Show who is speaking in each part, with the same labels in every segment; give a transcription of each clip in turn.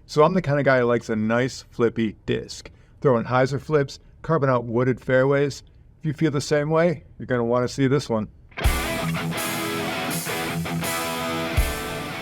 Speaker 1: So I'm the kind of guy who likes a nice flippy disc. Throwing hyzer flips, carving out wooded fairways. If you feel the same way, you're going to want to see this one.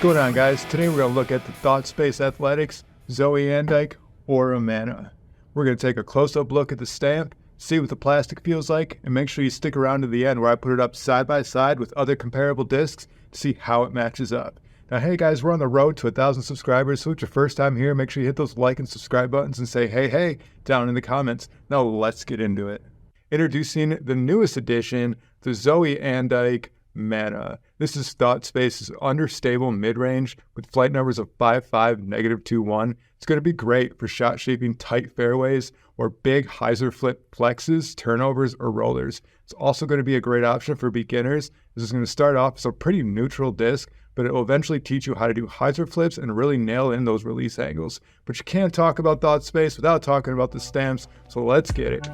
Speaker 1: Going on, guys. Today we're going to look at the Thought Space Athletics Zoe Andyke Aura Mana. We're going to take a close-up look at the stamp, see what the plastic feels like, and make sure you stick around to the end where I put it up side by side with other comparable discs to see how it matches up. Now, hey guys, we're on the road to 1,000 subscribers, so it's your first time here. Make sure you hit those like and subscribe buttons and say hey down in the comments. Now let's get into it. Introducing the newest edition, the Zoe Andyke Mana. This is Thought Space's understable mid-range with flight numbers of 5.5, -2.1. It's going to be great for shot shaping tight fairways or big hyzer flip flexes, turnovers, or rollers. It's also going to be a great option for beginners. This is going to start off as a pretty neutral disc, but it will eventually teach you how to do hyzer flips and really nail in those release angles. But you can't talk about Thought Space without talking about the stamps, so let's get it.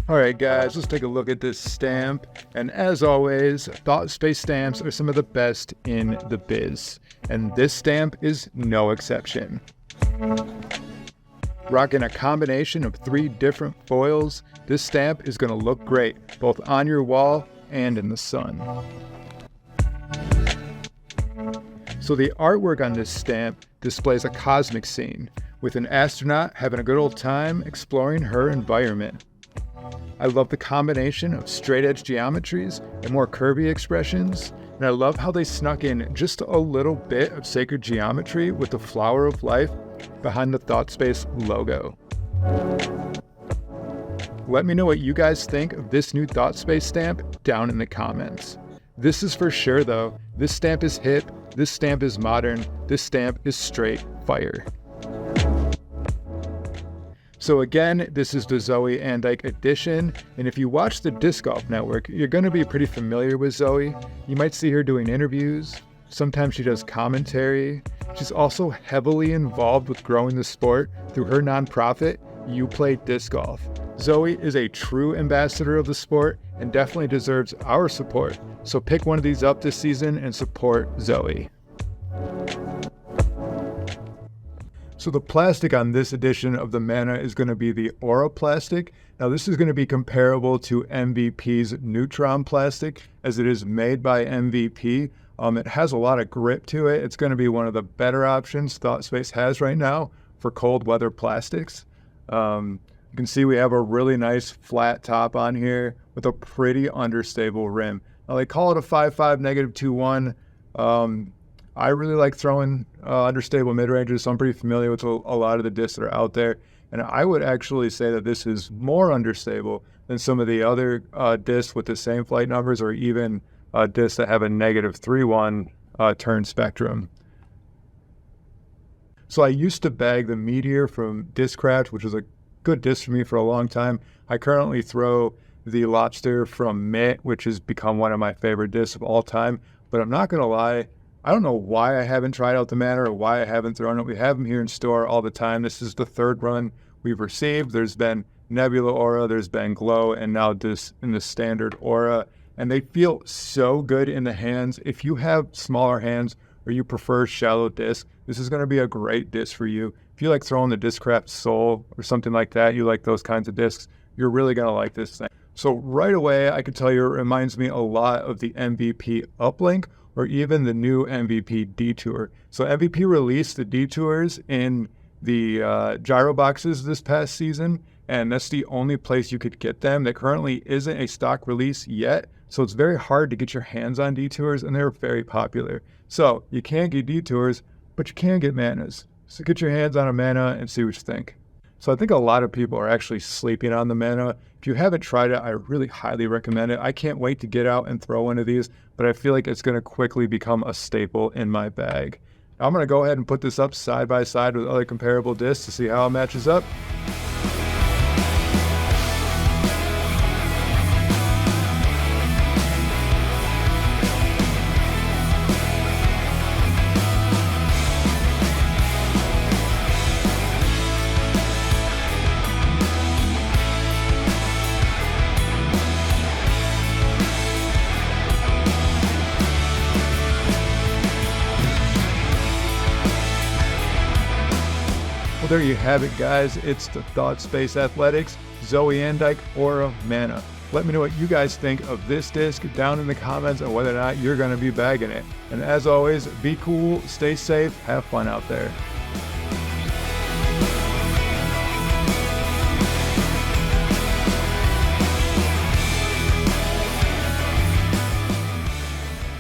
Speaker 1: Alright guys, let's take a look at this stamp. And as always, Thought Space stamps are some of the best in the biz. And this stamp is no exception. Rocking a combination of 3 different foils, this stamp is going to look great, both on your wall and in the sun. So the artwork on this stamp displays a cosmic scene, with an astronaut having a good old time exploring her environment. I love the combination of straight edge geometries and more curvy expressions, and I love how they snuck in just a little bit of sacred geometry with the flower of life behind the Thought Space logo. Let me know what you guys think of this new Thought Space stamp down in the comments. This is for sure though, this stamp is hip, this stamp is modern, this stamp is straight fire. So again, this is the Zoe Andyke edition, and if you watch the Disc Golf Network, you're going to be pretty familiar with Zoe. You might see her doing interviews, sometimes she does commentary. She's also heavily involved with growing the sport through her nonprofit, You Play Disc Golf. Zoe is a true ambassador of the sport and definitely deserves our support, so pick one of these up this season and support Zoe. So the plastic on this edition of the Mana is going to be the Aura plastic. Now this is going to be comparable to MVP's Neutron plastic as it is made by MVP. It has a lot of grip to it. It's going to be one of the better options Thought Space has right now for cold weather plastics. You can see we have a really nice flat top on here with a pretty understable rim. Now they call it a 5.5 -2.1. I really like throwing understable mid-ranges, so I'm pretty familiar with a lot of the discs that are out there. And I would actually say that this is more understable than some of the other discs with the same flight numbers, or even discs that have a -3.1 turn spectrum. So I used to bag the Meteor from Discraft, which was a good disc for me for a long time. I currently throw the Lobster from Mitt, which has become one of my favorite discs of all time. But I'm not going to lie, I don't know why I haven't tried out the Mana or why I haven't thrown it. We have them here in store all the time. This is the 3rd run we've received. There's been Nebula Aura, there's been Glow, and now this in the standard Aura. And they feel so good in the hands. If you have smaller hands or you prefer shallow disc, this is going to be a great disc for you. If you like throwing the Discraft Soul or something like that, you like those kinds of discs, you're really going to like this thing. So right away, I can tell you it reminds me a lot of the MVP Uplink, or even the new MVP Detour. So MVP released the Detours in the gyro boxes this past season, and that's the only place you could get them. There currently isn't a stock release yet, so it's very hard to get your hands on Detours, and they're very popular. So you can't get Detours, but you can get Manas. So get your hands on a Mana and see what you think. So I think a lot of people are actually sleeping on the Mana. If you haven't tried it, I really highly recommend it. I can't wait to get out and throw one of these, but I feel like it's going to quickly become a staple in my bag. Now I'm going to go ahead and put this up side by side with other comparable discs to see how it matches up. Well, there you have it, guys. It's the Thought Space Athletics Zoe Andyke Aura Mana. Let me know what you guys think of this disc down in the comments and whether or not you're going to be bagging it. And as always, be cool, stay safe, have fun out there.